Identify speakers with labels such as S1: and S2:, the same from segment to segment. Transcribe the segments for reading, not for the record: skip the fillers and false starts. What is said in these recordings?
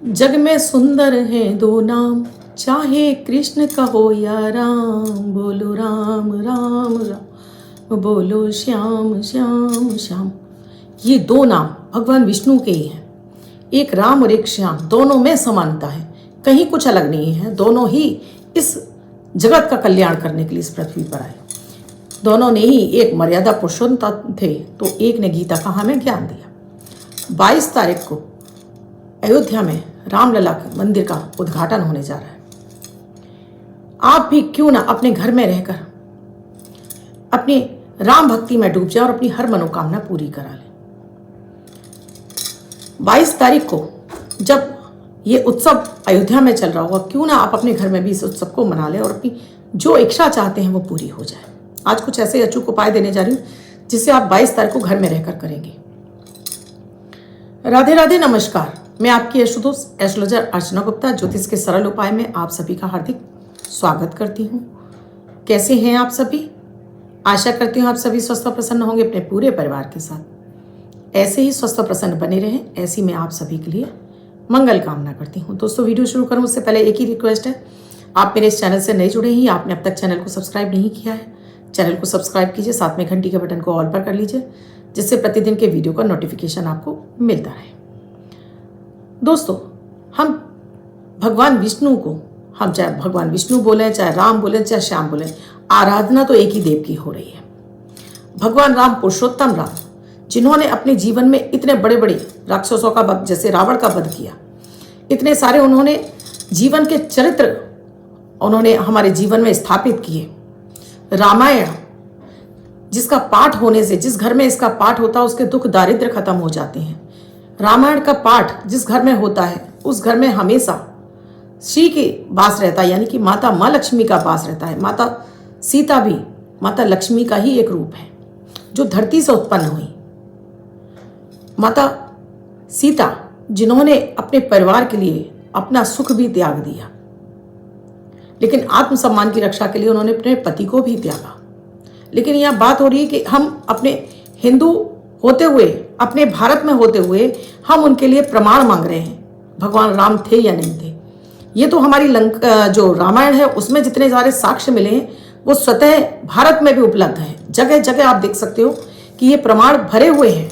S1: जग में सुंदर हैं दो नाम, चाहे कृष्ण कहो या राम। बोलो राम राम राम, बोलो श्याम श्याम श्याम। ये दो नाम भगवान विष्णु के ही हैं। एक राम और एक श्याम, दोनों में समानता है, कहीं कुछ अलग नहीं है। दोनों ही इस जगत का कल्याण करने के लिए इस पृथ्वी पर आए। दोनों ने ही एक मर्यादा पुरुषोत्तम थे, तो एक ने गीता का हमें ज्ञान दिया। 22 तारीख को अयोध्या में रामलला मंदिर का उद्घाटन होने जा रहा है। आप भी क्यों ना अपने घर में रहकर अपनी राम भक्ति में डूब जाए और अपनी हर मनोकामना पूरी करा ले। 22 तारीख को जब ये उत्सव अयोध्या में चल रहा होगा, क्यों ना आप अपने घर में भी इस उत्सव को मना लें और अपनी जो इच्छा चाहते हैं वो पूरी हो जाए। आज कुछ ऐसे अचूक उपाय देने जा रही हूँ जिससे आप 22 तारीख को घर में रहकर करेंगे। राधे राधे, नमस्कार। मैं आपकी एस्ट्रोदोस्त एस्ट्रोलॉजर अर्चना गुप्ता ज्योतिष के सरल उपाय में आप सभी का हार्दिक स्वागत करती हूँ। कैसे हैं आप सभी? आशा करती हूँ आप सभी स्वस्थ और प्रसन्न होंगे अपने पूरे परिवार के साथ। ऐसे ही स्वस्थ और प्रसन्न बने रहें, ऐसी मैं आप सभी के लिए मंगल कामना करती हूँ। दोस्तों, वीडियो शुरू करूँ उससे पहले एक ही रिक्वेस्ट है, आप मेरे इस चैनल से नए जुड़े ही, आपने अब तक चैनल को सब्सक्राइब नहीं किया है, चैनल को सब्सक्राइब कीजिए, साथ में घंटी के बटन को ऑल पर कर लीजिए, जिससे प्रतिदिन के वीडियो का नोटिफिकेशन आपको मिलता रहे। दोस्तों, हम भगवान विष्णु को, हम चाहे भगवान विष्णु बोलें, चाहे राम बोलें, चाहे श्याम बोलें, आराधना तो एक ही देव की हो रही है। भगवान राम, पुरुषोत्तम राम, जिन्होंने अपने जीवन में इतने बड़े बड़े राक्षसों का वध, जैसे रावण का वध किया, इतने सारे उन्होंने जीवन के चरित्र उन्होंने हमारे जीवन में स्थापित किए। रामायण जिसका पाठ होने से, जिस घर में इसका पाठ होता है उसके दुख दारिद्र खत्म हो जाते हैं। रामायण का पाठ जिस घर में होता है उस घर में हमेशा श्री के वास रहता है, यानी कि माता माँ लक्ष्मी का वास रहता है। माता सीता भी माता लक्ष्मी का ही एक रूप है जो धरती से उत्पन्न हुई। माता सीता जिन्होंने अपने परिवार के लिए अपना सुख भी त्याग दिया, लेकिन आत्मसम्मान की रक्षा के लिए उन्होंने अपने पति को भी त्यागा। लेकिन यह बात हो रही है कि हम अपने हिंदू होते हुए, अपने भारत में होते हुए हम उनके लिए प्रमाण मांग रहे हैं, भगवान राम थे या नहीं थे। ये तो हमारी जो रामायण है उसमें जितने सारे साक्ष्य मिले हैं वो स्वतः भारत में भी उपलब्ध है। जगह जगह आप देख सकते हो कि ये प्रमाण भरे हुए हैं।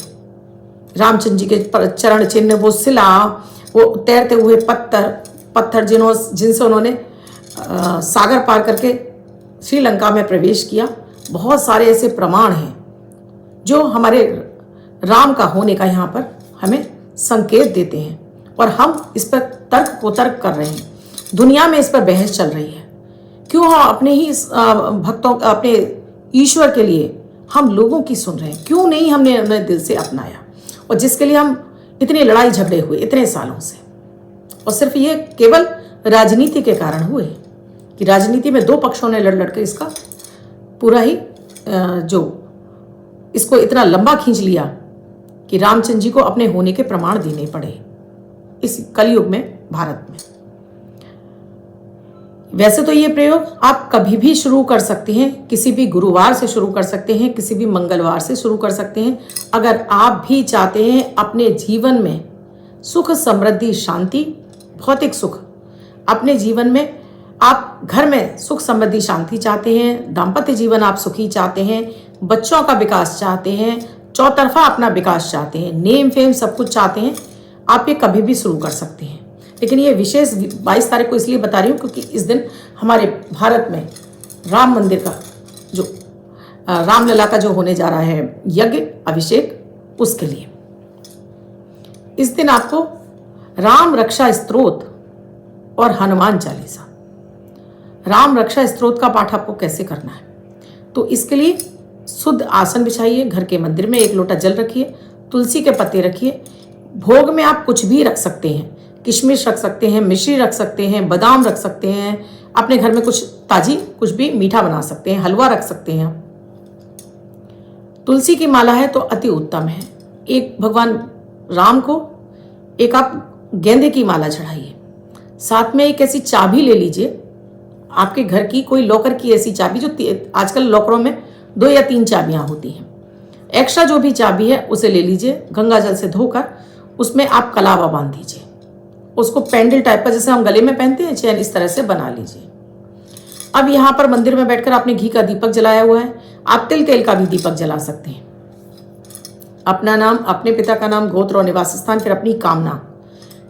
S1: रामचंद्र जी के चरण चिन्ह, वो शिला, वो तैरते हुए पत्थर जिनसे उन्होंने सागर पार करके श्रीलंका में प्रवेश किया, बहुत सारे ऐसे प्रमाण हैं जो हमारे राम का होने का यहाँ पर हमें संकेत देते हैं। और हम इस पर तर्क कर रहे हैं, दुनिया में इस पर बहस चल रही है। क्यों हम अपने ही भक्तों, अपने ईश्वर के लिए हम लोगों की सुन रहे हैं? क्यों नहीं हमने अपने दिल से अपनाया? और जिसके लिए हम इतने लड़ाई झगड़े हुए इतने सालों से, और सिर्फ ये केवल राजनीति के कारण हुए कि राजनीति में दो पक्षों ने लड़ कर इसका पूरा ही इसको इतना लंबा खींच लिया कि रामचंद्र जी को अपने होने के प्रमाण देने पड़े इस कलयुग में भारत में। वैसे तो ये प्रयोग आप कभी भी शुरू कर सकते हैं, किसी भी गुरुवार से शुरू कर सकते हैं, किसी भी मंगलवार से शुरू कर सकते हैं। अगर आप भी चाहते हैं अपने जीवन में सुख, समृद्धि, शांति, भौतिक सुख, अपने जीवन में आप घर में सुख, समृद्धि, शांति चाहते हैं, दाम्पत्य जीवन आप सुखी चाहते हैं, बच्चों का विकास चाहते हैं, चौतरफा अपना विकास चाहते हैं, नेम फेम सब कुछ चाहते हैं, आप ये कभी भी शुरू कर सकते हैं। लेकिन ये विशेष 22 तारीख को इसलिए बता रही हूँ क्योंकि इस दिन हमारे भारत में राम मंदिर का जो रामलला का जो होने जा रहा है यज्ञ, अभिषेक, उसके लिए इस दिन आपको राम रक्षा स्तोत्र और हनुमान चालीसा, राम रक्षा स्तोत्र का पाठ आपको कैसे करना है, तो इसके लिए शुद्ध आसन बिछाइए, घर के मंदिर में एक लोटा जल रखिए, तुलसी के पत्ते रखिए। भोग में आप कुछ भी रख सकते हैं, किशमिश रख सकते हैं, मिश्री रख सकते हैं, बादाम रख सकते हैं, अपने घर में कुछ ताजी कुछ भी मीठा बना सकते हैं, हलवा रख सकते हैं। तुलसी की माला है तो अति उत्तम है। एक भगवान राम को एक आप गेंदे की माला चढ़ाइए, साथ में एक ऐसी चाबी ले लीजिए, आपके घर की कोई लॉकर की ऐसी चाबी, जो आजकल लॉकरों में 2 या 3 चाबियां होती हैं, एक्स्ट्रा जो भी चाबी है उसे ले लीजिए, गंगा जल से धोकर उसमें आप कलावा बांध दीजिए, उसको पेंडल टाइप का, जैसे हम गले में पहनते हैं चेन, इस तरह से बना लीजिए। अब यहाँ पर मंदिर में बैठकर आपने घी का दीपक जलाया हुआ है, आप तिल तेल का भी दीपक जला सकते हैं। अपना नाम, अपने पिता का नाम, गोत्र और निवास स्थान, फिर अपनी कामना,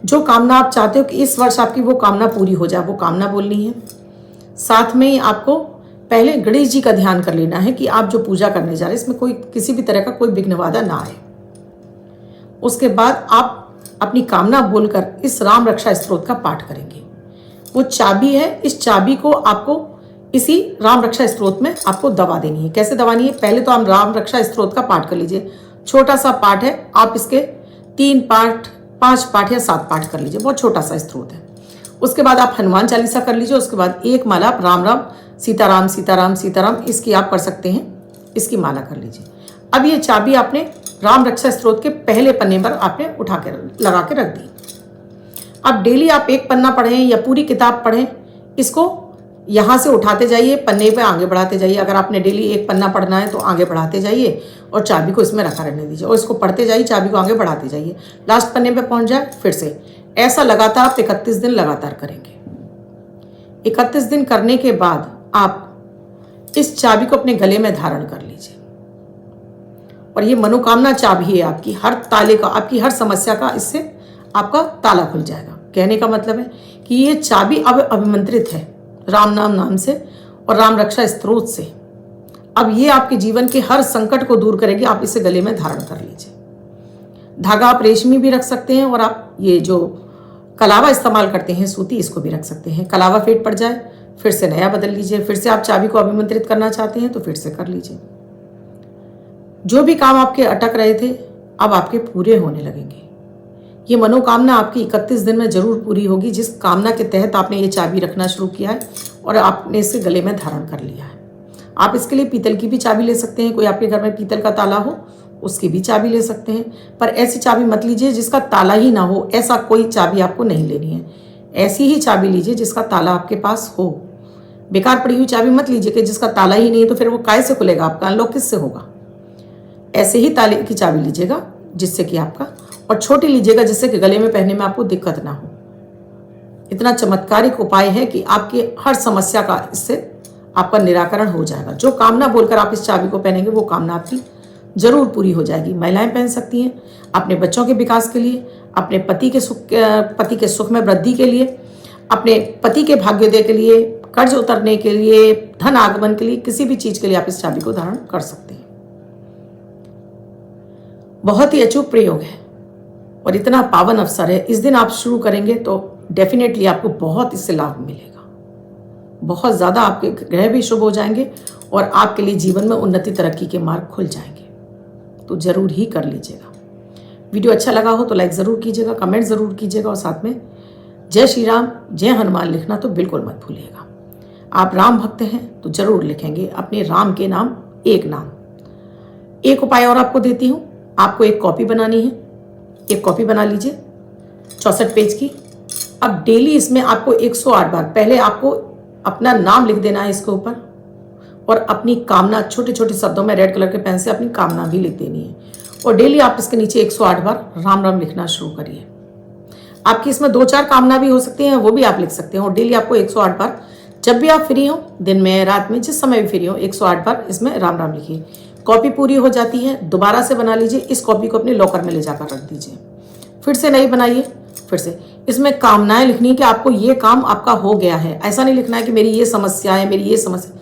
S1: जो कामना आप चाहते हो कि इस वर्ष आपकी वो कामना पूरी हो जाए, वो कामना बोलनी है। साथ में ही आपको पहले गणेश जी का ध्यान कर लेना है कि आप जो पूजा करने जा रहे हैं इसमें कोई किसी भी तरह का कोई विघ्न बाधा ना आए। उसके बाद आप अपनी कामना बोलकर इस राम रक्षा स्तोत्र का पाठ करेंगे। वो चाबी है, इस चाबी को आपको इसी राम रक्षा स्तोत्र में आपको दबा देनी है। कैसे दबानी है? पहले तो आप राम रक्षा स्तोत्र का पाठ कर लीजिए। छोटा सा पाठ है, आप इसके 3 पाठ, 5 पाठ या 7 पाठ कर लीजिए, बहुत छोटा सा स्तोत्र है। उसके बाद आप हनुमान चालीसा कर लीजिए। उसके बाद एक माला आप राम राम सीताराम सीताराम सीताराम, इसकी आप कर सकते हैं, इसकी माला कर लीजिए। अब ये चाबी आपने राम रक्षा स्तोत्र के पहले पन्ने पर आपने उठा के लगा के रख दी। अब डेली आप एक पन्ना पढ़ें या पूरी किताब पढ़ें, इसको यहाँ से उठाते जाइए, पन्ने पे आगे बढ़ाते जाइए। अगर आपने डेली एक पन्ना पढ़ना है तो आगे बढ़ाते जाइए और चाबी को इसमें रखा रहने दीजिए और इसको पढ़ते जाइए, चाबी को आगे बढ़ाते जाइए, लास्ट पन्ने पे पहुंच जाए फिर से। ऐसा लगातार आप 31 दिन लगातार करेंगे। 31 दिन करने के बाद आप इस चाबी को अपने गले में धारण कर लीजिए और ये मनोकामना चाबी है आपकी, हर ताले का, आपकी हर समस्या का इससे आपका ताला खुल जाएगा। कहने का मतलब है कि ये चाबी अब अभिमंत्रित है राम नाम से और राम रक्षा स्तोत्र से। अब ये आपके जीवन के हर संकट को दूर करेगी। आप इसे गले में धारण कर लीजिए। धागा आप रेशमी भी रख सकते हैं और आप ये जो कलावा इस्तेमाल करते हैं सूती, इसको भी रख सकते हैं। कलावा फेट पड़ जाए फिर से नया बदल लीजिए। फिर से आप चाबी को अभिमंत्रित करना चाहते हैं तो फिर से कर लीजिए। जो भी काम आपके अटक रहे थे अब आपके पूरे होने लगेंगे। ये मनोकामना आपकी 31 दिन में जरूर पूरी होगी, जिस कामना के तहत आपने ये चाबी रखना शुरू किया है और आपने इसे गले में धारण कर लिया है। आप इसके लिए पीतल की भी चाबी ले सकते हैं। कोई आपके घर में पीतल का ताला हो उसकी भी चाबी ले सकते हैं, पर ऐसी चाबी मत लीजिए जिसका ताला ही ना हो। ऐसा कोई चाबी आपको नहीं लेनी है। ऐसी ही चाबी लीजिए जिसका ताला आपके पास हो। बेकार पड़ी हुई चाबी मत लीजिए कि जिसका ताला ही नहीं है, तो फिर वो काय से खुलेगा, आपका अनलॉक किससे होगा। ऐसे ही ताले की चाबी लीजिएगा जिससे कि आपका, और छोटी लीजिएगा जिससे कि गले में पहनने में आपको दिक्कत ना हो। इतना चमत्कारिक उपाय है कि आपकी हर समस्या का इससे आपका निराकरण हो जाएगा। जो कामना बोलकर आप इस चाबी को पहनेंगे वो कामना आपकी जरूर पूरी हो जाएगी। महिलाएं पहन सकती हैं अपने बच्चों के विकास के लिए, अपने पति के सुख में वृद्धि के लिए, अपने पति के भाग्योदय के लिए, कर्ज उतरने के लिए, धन आगमन के लिए, किसी भी चीज के लिए आप इस चाबी को धारण कर सकते हैं। बहुत ही अचूक प्रयोग है और इतना पावन अवसर है। इस दिन आप शुरू करेंगे तो डेफिनेटली आपको बहुत इससे लाभ मिलेगा। बहुत ज़्यादा आपके ग्रह भी शुभ हो जाएंगे और आपके लिए जीवन में उन्नति तरक्की के मार्ग खुल जाएंगे। तो ज़रूर ही कर लीजिएगा। वीडियो अच्छा लगा हो तो लाइक ज़रूर कीजिएगा, कमेंट ज़रूर कीजिएगा और साथ में जय श्री राम, जय हनुमान लिखना तो बिल्कुल मत भूलिएगा। आप राम भक्त हैं तो ज़रूर लिखेंगे अपने राम के नाम एक नाम। एक उपाय और आपको देती हूँ। आपको एक कॉपी बनानी है। एक कॉपी बना लीजिए 64 पेज की। अब डेली इसमें आपको 108 बार पहले आपको अपना नाम लिख देना है इसके ऊपर और अपनी कामना छोटे छोटे शब्दों में रेड कलर के पेन से अपनी कामना भी लिख देनी है और डेली आप इसके नीचे 108 बार राम राम लिखना शुरू करिए। आपकी इसमें 2-4 कामना भी हो सकती हैं, वो भी आप लिख सकते हैं और डेली आपको 108 बार, जब भी आप फ्री हो, दिन में रात में, जिस समय भी फ्री हो, 108 बार इसमें राम राम लिखिए। कॉपी पूरी हो जाती है, दोबारा से बना लीजिए। इस कॉपी को अपने लॉकर में ले जाकर रख दीजिए। फिर से नई बनाइए। फिर से इसमें कामनाएं लिखनी है कि आपको ये काम आपका हो गया है। ऐसा नहीं लिखना है कि मेरी ये समस्या है, मेरी ये समस्या।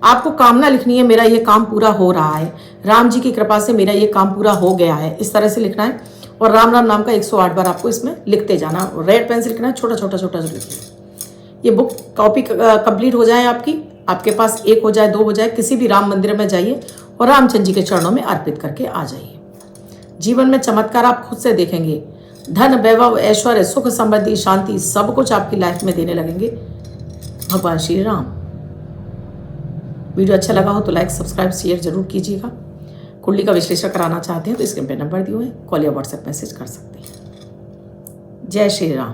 S1: आपको कामना लिखनी है मेरा ये काम पूरा हो रहा है, राम जी की कृपा से मेरा ये काम पूरा हो गया है। इस तरह से लिखना है और राम राम नाम का 108 बार आपको इसमें लिखते जाना। रेड पेन से लिखना है, छोटा छोटा छोटा लिखिए। ये बुक कॉपी कंप्लीट हो जाए आपके पास 1 हो जाए, 2 हो जाए, किसी भी राम मंदिर में जाइए और रामचंद्र जी के चरणों में अर्पित करके आ जाइए। जीवन में चमत्कार आप खुद से देखेंगे। धन, वैभव, ऐश्वर्य, सुख, समृद्धि, शांति सब कुछ आपकी लाइफ में देने लगेंगे भगवान श्री राम। वीडियो अच्छा लगा हो तो लाइक, सब्सक्राइब, शेयर जरूर कीजिएगा। कुंडली का विश्लेषण कराना चाहते हैं तो स्क्रीन पे नंबर दिए हुए, कॉल या व्हाट्सएप मैसेज कर सकते हैं। जय श्री राम।